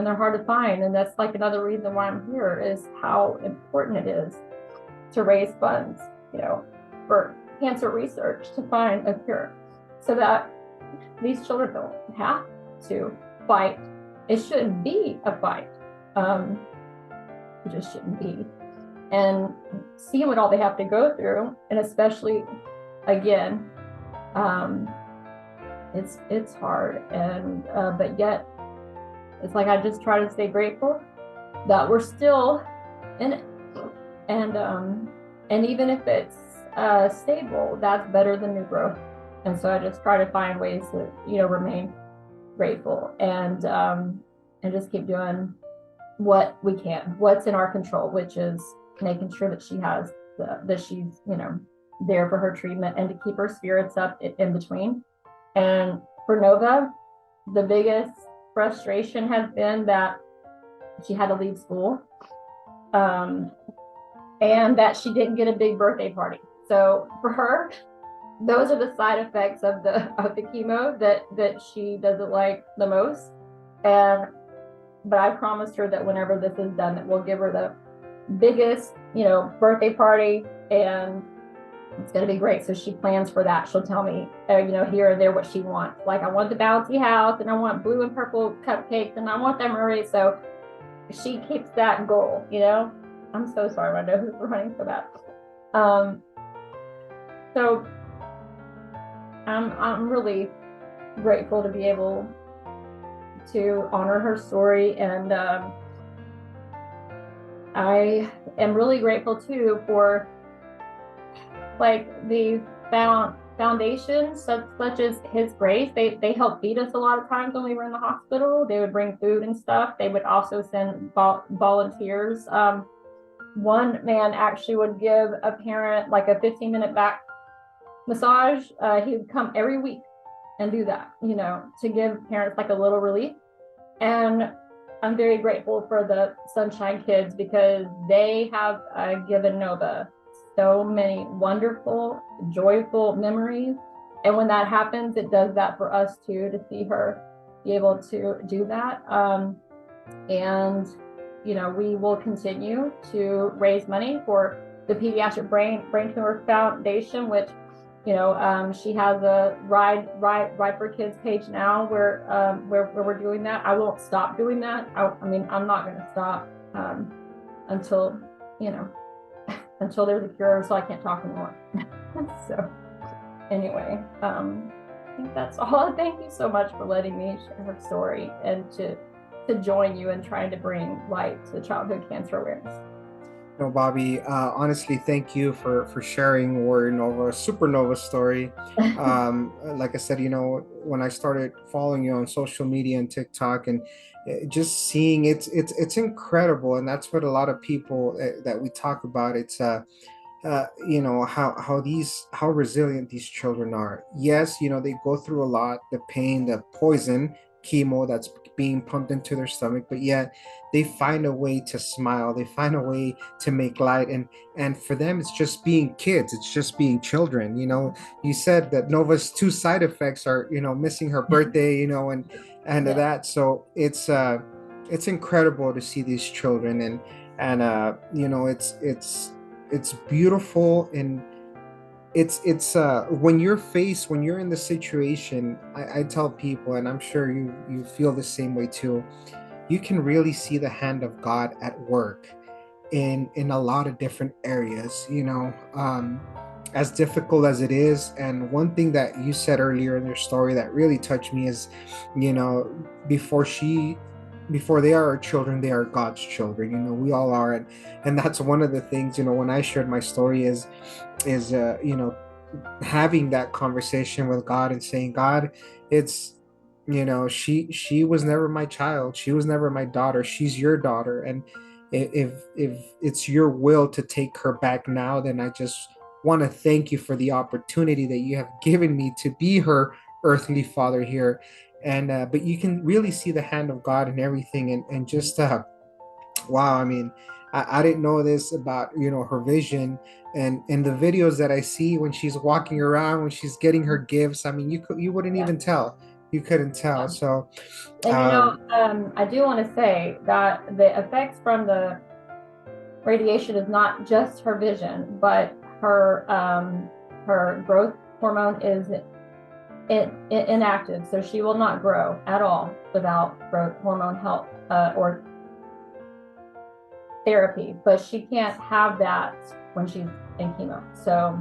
they're hard to find. And that's like another reason why I'm here, is how important it is to raise funds, for cancer research to find a cure, so that these children don't have to fight. It shouldn't be a fight. It just shouldn't be. And seeing what all they have to go through, and especially, again, it's hard, and but yet it's like I just try to stay grateful that we're still in it, and even if it's stable, that's better than new growth. And so I just try to find ways to remain grateful, and just keep doing what we can, what's in our control, which is making sure that she has that she's there for her treatment, and to keep her spirits up in between. And for Nova, the biggest frustration has been that she had to leave school, and that she didn't get a big birthday party. So for her, those are the side effects of the chemo that she doesn't like the most. But I promised her that whenever this is done, that we'll give her the biggest, birthday party, and it's going to be great. So she plans for that. She'll tell me, here and there what she wants. Like, I want the bouncy house, and I want blue and purple cupcakes, and I want them already. So she keeps that goal, I'm so sorry, my nose is running so bad. So I'm really grateful to be able to honor her story, and I am really grateful too for like the foundations such as His Grace. They help feed us a lot of times when we were in the hospital. They would bring food and stuff. They would also send volunteers. One man actually would give a parent like a 15-minute back massage. He would come every week and do that, to give parents like a little relief. And I'm very grateful for the Sunshine Kids, because they have given Nova so many wonderful, joyful memories. And when that happens, it does that for us too, to see her be able to do that. And we will continue to raise money for the Pediatric Brain Tumor Foundation, which she has a Ride for Kids page now where we're doing that. I won't stop doing that. I'm not going to stop until until there's a cure. So I can't talk anymore. So anyway, I think that's all. Thank you so much for letting me share her story, and to join you in trying to bring light to childhood cancer awareness. No, Bobbie, honestly, thank you for sharing Warrior Nova, Supernova story. Like I said, when I started following you on social media and TikTok, and just seeing it's incredible. And that's what a lot of people that we talk about, it's how resilient these children are. Yes, they go through a lot, the pain, the poison, chemo that's being pumped into their stomach, but yet they find a way to smile, they find a way to make light. And for them, it's just being kids, it's just being children. You said that Nova's two side effects are, missing her birthday, and Yeah. that. So it's incredible to see these children, and it's beautiful. And it's when you're in the situation, I tell people, and I'm sure you feel the same way too, you can really see the hand of God at work in a lot of different areas, as difficult as it is. And one thing that you said earlier in your story that really touched me is, you know before she before they are our children, they are God's children. We all are. And that's one of the things, when I shared my story, is having that conversation with God and saying, God, it's she was never my child, she was never my daughter, she's your daughter. And if it's your will to take her back now, then I just want to thank you for the opportunity that you have given me to be her earthly father here. And but you can really see the hand of God in everything. And just wow, I mean, I didn't know this about her vision. And the videos that I see when she's walking around, when she's getting her gifts, I mean, you wouldn't Yeah. even tell, you couldn't tell. Yeah. So And um I do want to say that the effects from the radiation is not just her vision, but her growth hormone is inactive, so she will not grow at all without growth hormone help or therapy. But she can't have that when she's in chemo. So,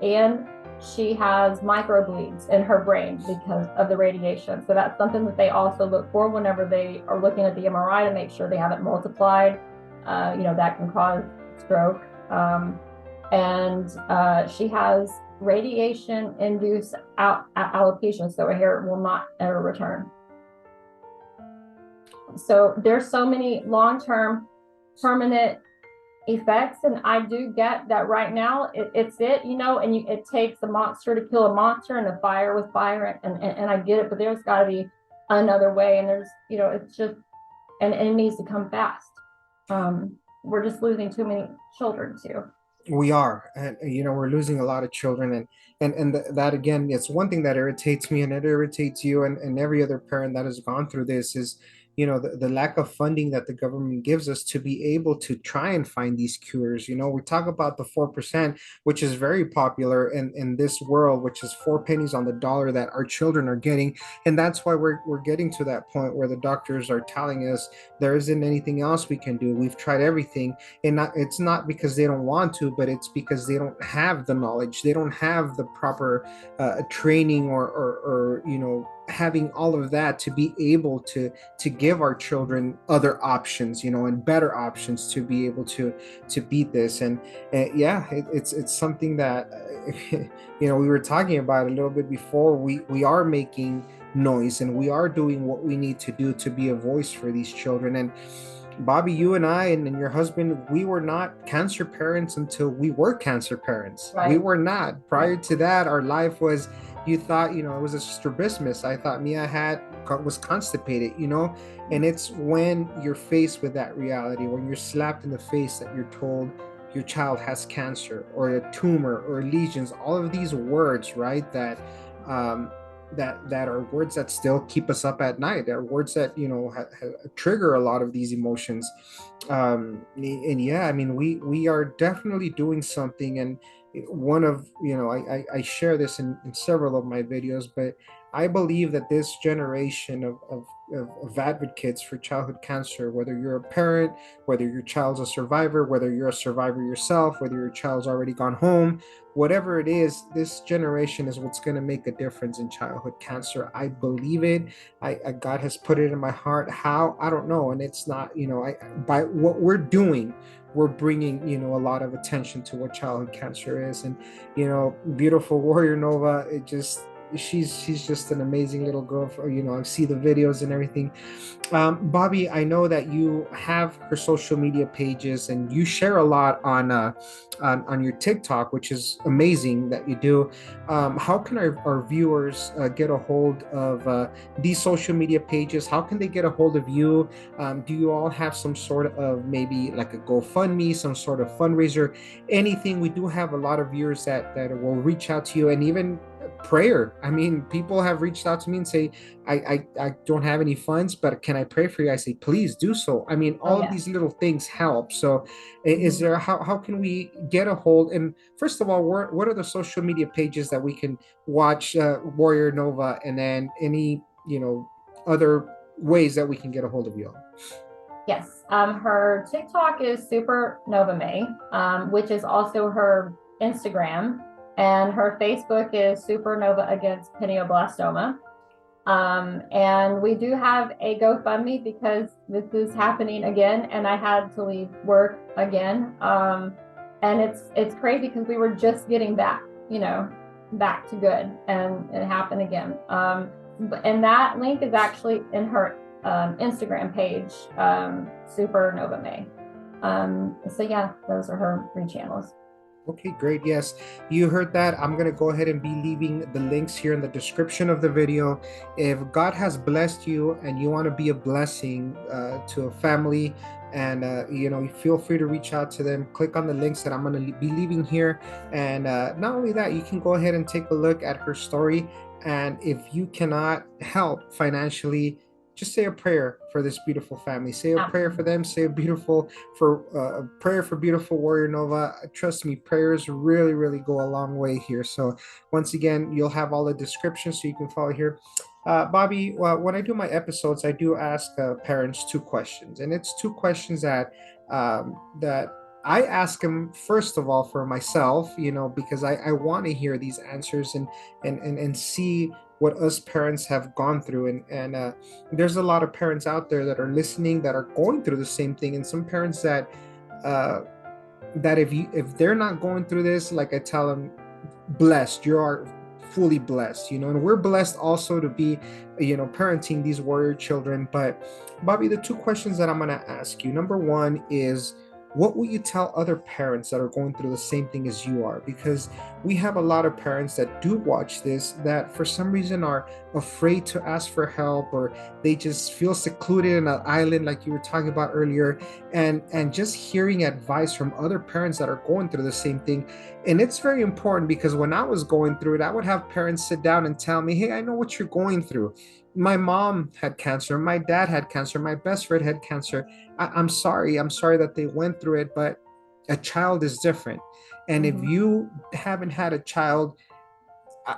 and she has microbleeds in her brain because of the radiation. So that's something that they also look for whenever they are looking at the MRI to make sure they haven't multiplied. That can cause stroke. And she has radiation-induced alopecia, so her hair will not ever return. So there's so many long-term permanent effects, and I do get that right now it's it takes a monster to kill a monster and a fire with fire, and I get it, but there's got to be another way. And there's it's just, and it needs to come fast. We're just losing too many children too. we are. And we're losing a lot of children. And that again, it's one thing that irritates me, and it irritates you and every other parent that has gone through this, is the lack of funding that the government gives us to be able to try and find these cures. We talk about the 4%, which is very popular in this world, which is 4 pennies on the dollar that our children are getting. And that's why we're getting to that point where the doctors are telling us there isn't anything else we can do, we've tried everything. And it's not because they don't want to, but it's because they don't have the knowledge, they don't have the proper training, or having all of that to be able to give our children other options, and better options to be able to beat this. And yeah, it's something that we were talking about a little bit before. We are making noise, and we are doing what we need to do to be a voice for these children. And Bobbie, you and I and your husband, we were not cancer parents until we were cancer parents. Right. We were not. Prior to that, our life was, you thought, it was a strabismus. I thought Mia was constipated, and it's when you're faced with that reality, when you're slapped in the face that you're told your child has cancer or a tumor or lesions, all of these words, right? That are words that still keep us up at night. They're words that trigger a lot of these emotions. And yeah, I mean, we are definitely doing something. And one of I share this in several of my videos, but I believe that this generation of advocates for childhood cancer, whether you're a parent, whether your child's a survivor, whether you're a survivor yourself, whether your child's already gone home, whatever it is, this generation is what's going to make a difference in childhood cancer. I believe it. God has put it in my heart. How? I don't know. And it's not, by what we're doing, we're bringing, a lot of attention to what childhood cancer is. And, beautiful warrior Nova, it just, she's just an amazing little girl. I see the videos and everything. Bobbie, I know that you have her social media pages and you share a lot on your TikTok, which is amazing that you do. How can our viewers get a hold of these social media pages? How can they get a hold of you? Do you all have some sort of maybe like a GoFundMe, some sort of fundraiser, anything? We do have a lot of viewers that will reach out to you, and even prayer. I mean, people have reached out to me and say, I don't have any funds, but can I pray for you? I say, please do so. I mean, Oh all of yeah. these little things help. So is Mhm. there, how can we get a hold? And first of all, what are the social media pages that we can watch Warrior Nova, and then any, other ways that we can get a hold of you? Yes. Her TikTok is SuperNovaMay, which is also her Instagram, and her Facebook is Supernova Against Pineoblastoma. And we do have a GoFundMe because this is happening again, and I had to leave work again. And it's crazy because we were just getting back, back to good, and it happened again. And that link is actually in her Instagram page, SuperNovaMay. So yeah, those are her three channels. Okay, great. Yes, you heard that. I'm going to go ahead and be leaving the links here in the description of the video. If God has blessed you and you want to be a blessing to a family, and you feel free to reach out to them. Click on the links that I'm going to be leaving here. And not only that, you can go ahead and take a look at her story. And if you cannot help financially, just say a prayer for this beautiful family. Say a prayer for them. Say a prayer for beautiful Warrior Nova. Trust me, prayers really, really go a long way here. So once again, you'll have all the descriptions so you can follow here. Bobbie, when I do my episodes, I do ask parents two questions, and it's two questions that I ask them first of all for myself, because I want to hear these answers and see what us parents have gone through, and there's a lot of parents out there that are listening that are going through the same thing, and some parents uh, that if they're not going through this, like I tell them, blessed, you are fully blessed, and we're blessed also to be parenting these warrior children. But Bobbie, the two questions that I'm going to ask you, number one is, what will you tell other parents that are going through the same thing as you are? Because we have a lot of parents that do watch this that for some reason are afraid to ask for help, or they just feel secluded in an island like you were talking about earlier, and just hearing advice from other parents that are going through the same thing. And it's very important, because when I was going through it, I would have parents sit down and tell me, hey, I know what you're going through. My mom had cancer, my dad had cancer, my best friend had cancer. I'm sorry that they went through it, but a child is different. And if Mhm. you haven't had a child,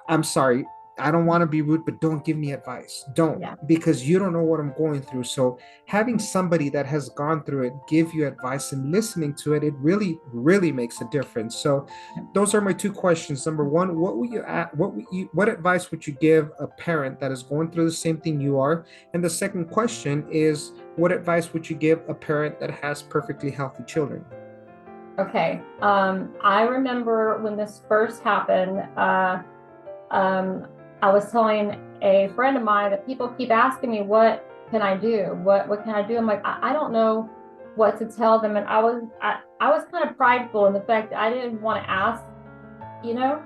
I'm sorry, I don't want to be rude, but don't give me advice. Don't, Yeah. because you don't know what I'm going through. So having somebody that has gone through it give you advice and listening to it, it really, really makes a difference. So those are my two questions. Number one, what advice would you give a parent that is going through the same thing you are? And the second question is, what advice would you give a parent that has perfectly healthy children? Okay. I remember when this first happened, um, I was telling a friend of mine that people keep asking me, what can I do? What can I do? I'm like, I don't know what to tell them. And I was kind of prideful in the fact that I didn't want to ask, you know?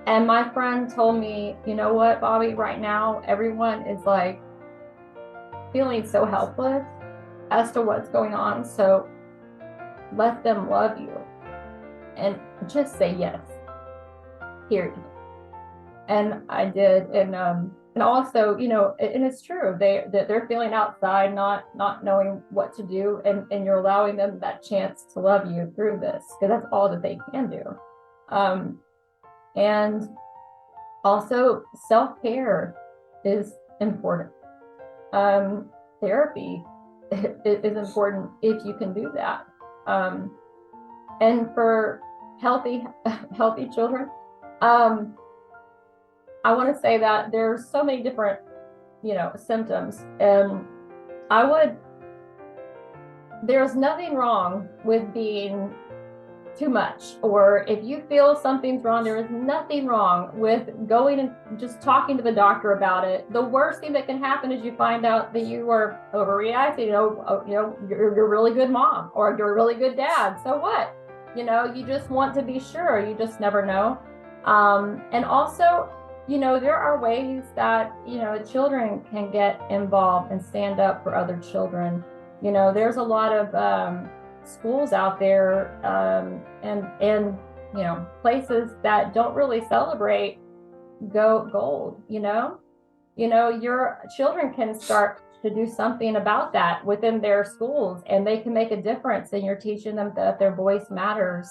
And my friend told me, you know what, Bobbie, right now, everyone is like feeling so helpless as to what's going on. So let them love you and just say yes, period. And I did. And also, and it's true, they're feeling outside, not knowing what to do, and you're allowing them that chance to love you through this, because that's all that they can do. And also, self-care is important. Therapy is important if you can do that. And for healthy healthy children, I want to say that there's so many different, symptoms, and there's nothing wrong with being too much, or if you feel something's wrong, there is nothing wrong with going and just talking to the doctor about it. The worst thing that can happen is you find out that you are overreacting. You're a really good mom, or you're a really good dad. So what? You just want to be sure. You just never know. And also, there are ways that, children can get involved and stand up for other children. There's a lot of schools out there and places that don't really celebrate gold. Your children can start to do something about that within their schools, and they can make a difference, and you're teaching them that their voice matters.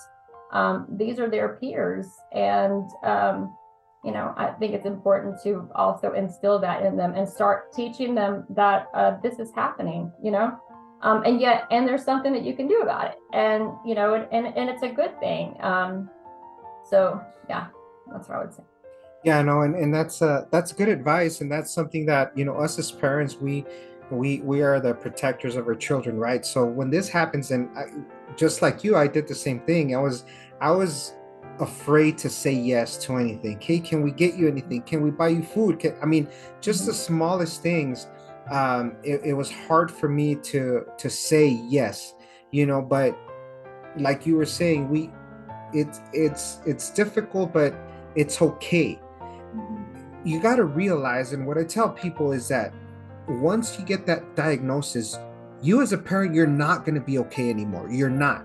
These are their peers, and I think it's important to also instill that in them and start teaching them that this is happening, and there's something that you can do about it, and it's a good thing. So yeah, that's what I would say. Yeah, no, and that's good advice, and that's something that us as parents, we are the protectors of our children, right? So when this happens, and just like you, I did the same thing. I was afraid to say yes to anything. Hey, can we get you anything? Can we buy you food? Just the smallest things. It was hard for me to say yes, but like you were saying, it's difficult, but it's okay. You got to realize, and what I tell people is that once you get that diagnosis, you as a parent, you're not going to be okay anymore. You're not.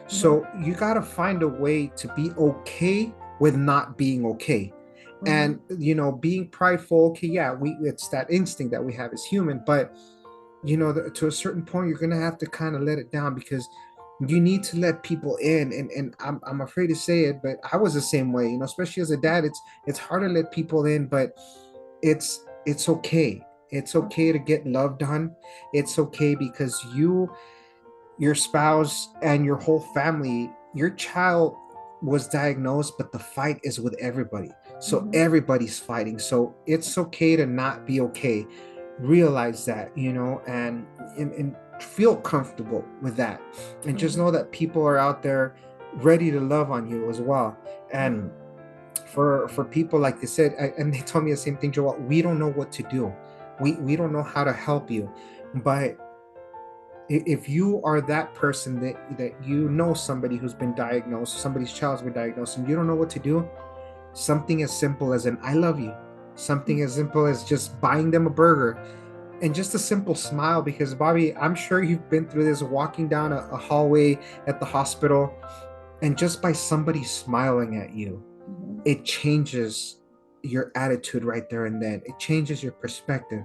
So you got to find a way to be okay with not being okay. And being prideful, okay, yeah, it's that instinct that we have as human, but to a certain point, you're going to have to kind of let it down, because you need to let people in. And I'm afraid to say it, but I was the same way, especially as a dad. It's hard to let people in, but it's okay. It's okay to get loved on. It's okay, because your spouse and your whole family, your child was diagnosed, but the fight is with everybody. So everybody's fighting. So it's okay to not be okay. Realize that, and feel comfortable with that. And just know that people are out there ready to love on you as well. And for people, like they said, and they told me the same thing, Joel, we don't know what to do. We don't know how to help you. But if you are that person that somebody who's been diagnosed, somebody's child's been diagnosed, and you don't know what to do, something as simple as an I love you, something as simple as just buying them a burger, and just a simple smile. Because Bobbie, I'm sure you've been through this, walking down a hallway at the hospital, and just by somebody smiling at you, it changes your attitude right there and then. It changes your perspective.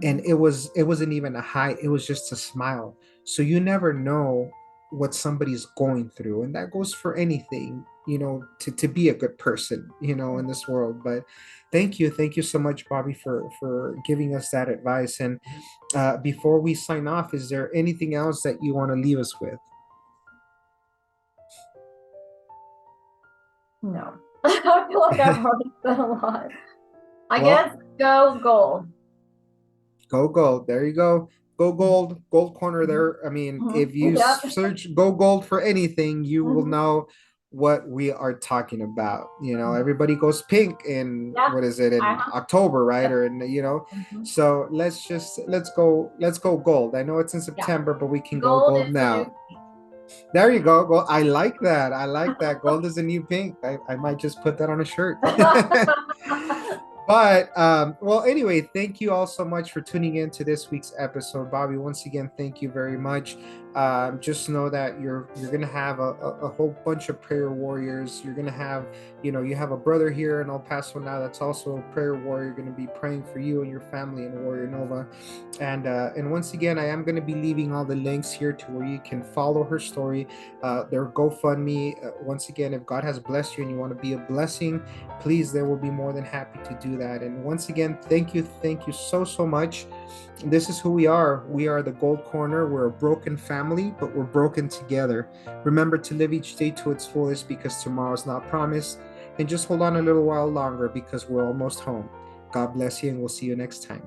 And it wasn't even a hi, it was just a smile. So you never know what somebody's going through, and that goes for anything, to be a good person, in this world. But thank you so much, Bobbie, for giving us that advice. And before we sign off, is there anything else that you want to leave us with? No. I feel like I've already said a lot. I guess go gold. Go gold. There you go. Go gold. Gold corner there. I mean, if you search go gold for anything, you will know what we are talking about. Everybody goes pink in what is it, in October, right? Or in so let's go gold. I know it's in September, but we can go gold now. There you go. Gold. I like that. Gold is a new pink. I might just put that on a shirt. But well, anyway, thank you all so much for tuning in to this week's episode. Bobbie, once again, thank you very much. Just know that you're gonna have a whole bunch of prayer warriors. You're gonna have, you have a brother here in El Paso now that's also a prayer warrior, going to be praying for you and your family in Warrior Nova. And once again, I am going to be leaving all the links here to where you can follow her story, their GoFundMe. Once again, if God has blessed you and you want to be a blessing, please, they will be more than happy to do that. And once again, thank you so much. This is who we are. We are the Gold Corner. We're a broken family, but we're broken together. Remember to live each day to its fullest, because tomorrow is not promised. And just hold on a little while longer, because we're almost home. God bless you, and we'll see you next time.